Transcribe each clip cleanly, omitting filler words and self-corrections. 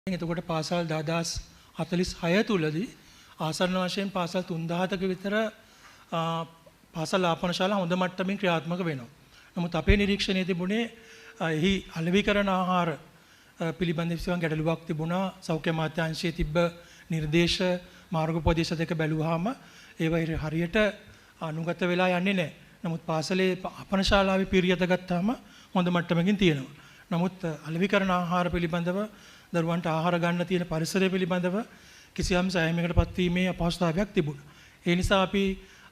එතකොට පාසල් 1046 තුලදී ආසන්න වශයෙන් පාසල් 3000ක විතර පාසල් ආපන ශාලා හොඳ මට්ටමින් ක්‍රියාත්මක වෙනවා. නමුත් අපේ නිරීක්ෂණයේ තිබුණේ එහි අලෙවිකරණ ආහාර පිළිබඳ විසඳුම් ගැටලුවක් තිබුණා. සෞඛ්‍ය අමාත්‍යාංශයේ තිබ්බ නිර්දේශ මාර්ගෝපදේශ දෙක බැලුවාම ඒවා හරියට අනුගත වෙලා යන්නේ නැහැ. නමුත් පාසලේ ආපන ශාලාවේ පිරියත ගත්තාම හොඳ මට්ටමකින් තියෙනවා. නමුත් අලෙවිකරණ ආහාර පිළිබඳව දරුවන්ට ආහාර ගන්න තියෙන පරිසරය පිළිබඳව කිසියම් සෑහීමකට පත්වීමේ අපහසුතාවයක් තිබුණා. ඒ නිසා අපි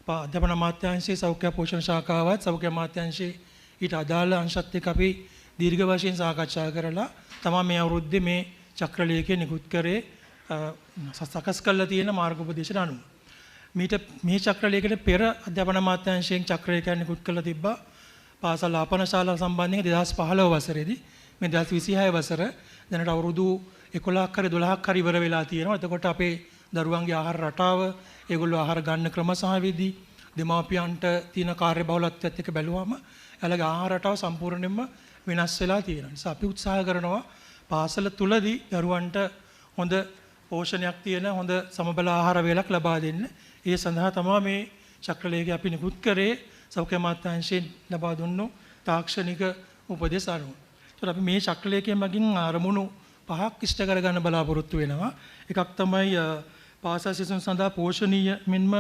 අධ්‍යාපන අමාත්‍යාංශයේ සෞඛ්‍ය පෝෂණ ශාඛාවත් සෞඛ්‍ය අමාත්‍යාංශයේ ඊට අදාළ අංශත් එක්ක අපි දීර්ඝ වශයෙන් සාකච්ඡා කරලා තමයි මේ අවුරුද්දේ මේ චක්‍රලේඛය නිකුත් කරේ සකස් කරලා තියෙන මාර්ගෝපදේශන අනුව. මේ චක්‍රලේඛයට පෙර අධ්‍යාපන අමාත්‍යාංශයෙන් චක්‍රලේඛයක් නිකුත් කරලා තිබ්බා පාසල් ආපන ශාලා සම්බන්ධයෙන් 2015 වසරේදී. මේ 2026 වසර දැනට අවුරුදු 11ක් හරි 12ක් හරි ඉවර වෙලා තියෙනවා. එතකොට අපේ දරුවන්ගේ ආහාර රටාව, ඒගොල්ලෝ ආහාර ගන්න ක්‍රම සහ විදි, දෙමාපියන්ට තියෙන කාර්යබහුලත්වයත් එක්ක බැලුවම එයාලගේ ආහාර රටාව සම්පූර්ණයෙන්ම වෙනස් වෙලා තියෙනවා. නිසා අපි උත්සාහ කරනවා පාසල තුලදී දරුවන්ට හොඳ පෝෂණයක් තියෙන හොඳ සමබල ආහාර වේලක් ලබා දෙන්න. ඒ සඳහා තමයි මේ චක්‍රලේඛය අපි නිකුත් කරේ සෞඛ්‍ය අමාත්‍යාංශයෙන් ලබා දුන්නු තාක්ෂණික උපදෙස් අනුව. ඒත් අපි මේ චක්‍රලේඛය මගින් අරමුණු 5ක් ඉෂ්ට කරගන්න බලාපොරොත්තු වෙනවා. එකක් තමයි පාසල් සිසුන් සඳහා පෝෂණීය මෙන්ම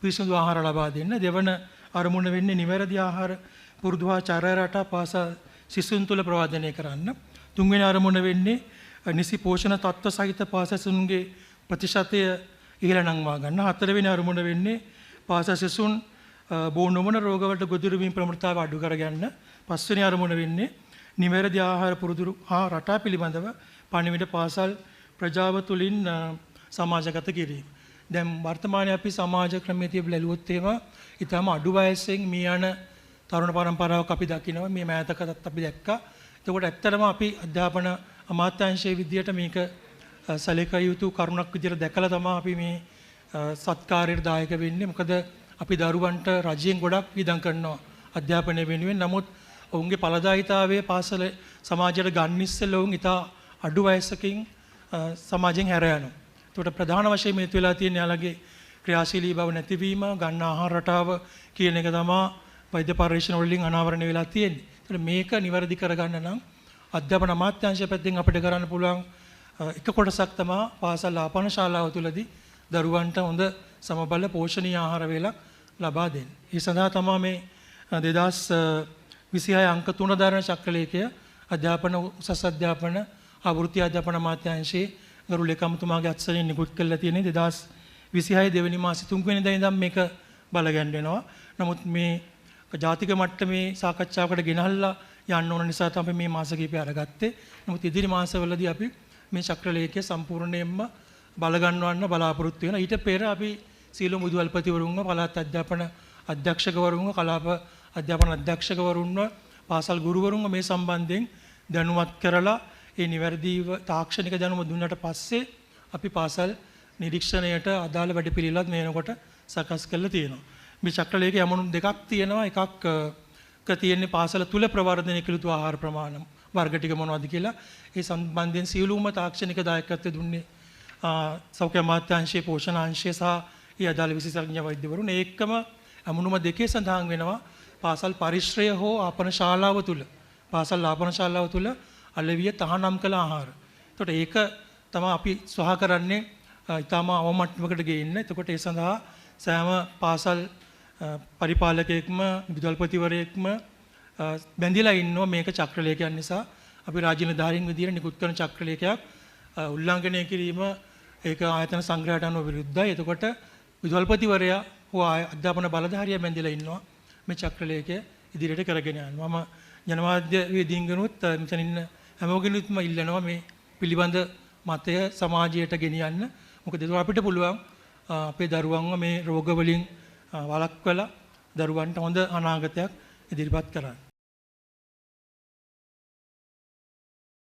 පිරිසිදු ආහාර ලබා දෙන්න. දෙවන අරමුණ වෙන්නේ නිවැරදි ආහාර පුරුදු හා චර්යා රටා පාසල් සිසුන් තුළ ප්‍රවර්ධනය කරන්න. තුන්වෙනි අරමුණ වෙන්නේ නිසි පෝෂණ තත්ත්ව සහිත පාසල් සිසුන්ගේ ප්‍රතිශතය ඉහළ නංවා ගන්න. හතරවෙනි අරමුණ වෙන්නේ පාසල් සිසුන් බෝ නොවන රෝගවලට ගොදුරු වීම ප්‍රවණතාව අඩු කරගන්න. පස්වෙනි අරමුණ වෙන්නේ නිවැරදි ආහාර පුරුදු හා රටා පිළිබඳව පණිවිඩ පාසල් ප්‍රජාව තුළින් සමාජගත කිරීම. දැන් වර්තමානයේ අපි සමාජ ක්‍රමයේ තිබ බැලුවොත් ඒවා ඊටම අඩු වයසෙන් මේ යන තරුණ පරම්පරාවක් අපි දකිනවා. මේ මෑතකටත් අපි දැක්කා. එතකොට ඇත්තටම අපි අධ්‍යාපන අමාත්‍යාංශයේ විදියට මේක සැලකිය යුතු කරුණක් විදියට දැකලා තමයි අපි මේ සත්කාරයට දායක වෙන්නේ. මොකද අපි දරුවන්ට රජයෙන් ගොඩක් වියදම් කරනවා අධ්‍යාපනය වෙනුවෙන්. නමුත් ඔවුන්ගේ ඵලදායීතාවයේ පාසල සමාජයට ගන්න ඉස්සෙල්ලා ඔවුන් ඉතා අඩු වයසකින් සමාජයෙන් හැර යනවා. ඒකට ප්‍රධාන වශයෙන් මේ වෙලා තියෙන යාළගේ ක්‍රියාශීලී බව නැතිවීම, ගන්න ආහාර රටාව කියන එක තමයි වෛද්‍ය පරීක්ෂණ වලින් අනාවරණය වෙලා තියෙන්නේ. ඒකට මේක නිවැරදි කරගන්න නම් අධ්‍යාපන අමාත්‍යාංශය පැත්තෙන් අපිට කරන්න පුළුවන් එක කොටසක් තමයි පාසල් ආපන ශාලාව තුළදී දරුවන්ට හොඳ සමබල පෝෂණීය ආහාර වේලක් ලබා දෙන්න. ඒ සඳහා තමයි මේ 2026 අංක 3 දරන චක්‍රලේඛය අධ්‍යාපන උසස් අධ්‍යාපන වෘත්ති අධ්‍යාපන අමාත්‍යාංශයේ ගරු ලේකම්තුමාගේ අත්සනින් නිකුත් කරලා තියෙන්නේ 2026 දෙවෙනි මාසේ 3 වෙනිදා ඉඳන් මේක බලගැන්වෙනවා. නමුත් මේ ජාතික මට්ටමේ සාකච්ඡාවකට ගෙනහල්ලා යන්න ඕන නිසා තමයි මේ මාස කිහිපය අරගත්තේ. නමුත් ඉදිරි මාසවලදී අපි මේ චක්‍රලේඛය සම්පූර්ණයෙන්ම බලගන්වන්න බලාපොරොත්තු වෙනවා. ඊට පෙර අපි සීලු මුදල්පතිවරුන්ව, පළාත් අධ්‍යාපන අධ්‍යක්ෂකවරුන්ව, කලාප අධ්‍යාපන අධ්‍යක්ෂකවරුන්ව, පාසල් ගුරුවරුන්ව මේ සම්බන්ධයෙන් දැනුවත් කරලා ඒ නිවැරදිව තාක්ෂණික දැනුම දුන්නට පස්සේ අපි පාසල් නිරීක්ෂණයට අදාළ වැඩපිළිවෙලත් මේ වෙනකොට සකස් කරලා තියෙනවා. මේ චක්‍රලේඛයේ යමුණු දෙකක් තියෙනවා. එකක් තියෙන්නේ පාසල තුල ප්‍රවර්ධනය කළ යුතු ආහාර ප්‍රමාණ වර්ග ටික මොනවද කියලා. ඒ සම්බන්ධයෙන් සියලුම තාක්ෂණික දායකත්වය දුන්නේ සෞඛ්‍ය අමාත්‍යාංශයේ පෝෂණාංශය සහ ඒ අදාළ විශේෂඥ වෛද්‍යවරුන්. ඒකම යමුණුම දෙකේ සඳහන් වෙනවා පාසල් පරිශ්‍රය හෝ ආපන ශාලාව තුල, පාසල් ආපන ශාලාව තුල අලෙවිය තහනම් කළ ආහාර. එතකොට ඒක තමයි අපි සොයා කරන්නේ ඊටම අවමට්ටමකට ගේන්න. එතකොට ඒ සඳහා සෑම පාසල් පරිපාලකයෙක්ම විදුහල්පතිවරයෙක්ම බැඳිලා ඉන්නවා මේක චක්‍රලේඛයක් නිසා. අපි රාජ්‍ය නිලධාරීන් විදියට නිකුත් කරන චක්‍රලේඛයක් උල්ලංඝනය කිරීම ඒක ආයතන සංග්‍රහයට අනුව විරුද්ධයි. එතකොට විදුහල්පතිවරයා හෝ අධ්‍යාපන බලධාරියා බැඳිලා ඉන්නවා මේ චක්‍රලේඛය ඉදිරියට කරගෙන යන්න. මම ජනමාධ්‍ය වේදීන්ගෙනුත් මෙතන ඉන්න හැමෝගෙනුත්ම ඉල්ලනවා මේ පිළිබඳ මතය සමාජයට ගෙනියන්න. මොකද ඒක අපිට පුළුවන් අපේ දරුවන්ව මේ රෝග වලින් වළක්වලා දරුවන්ට හොඳ අනාගතයක් ඉදිරිපත් කරන්න.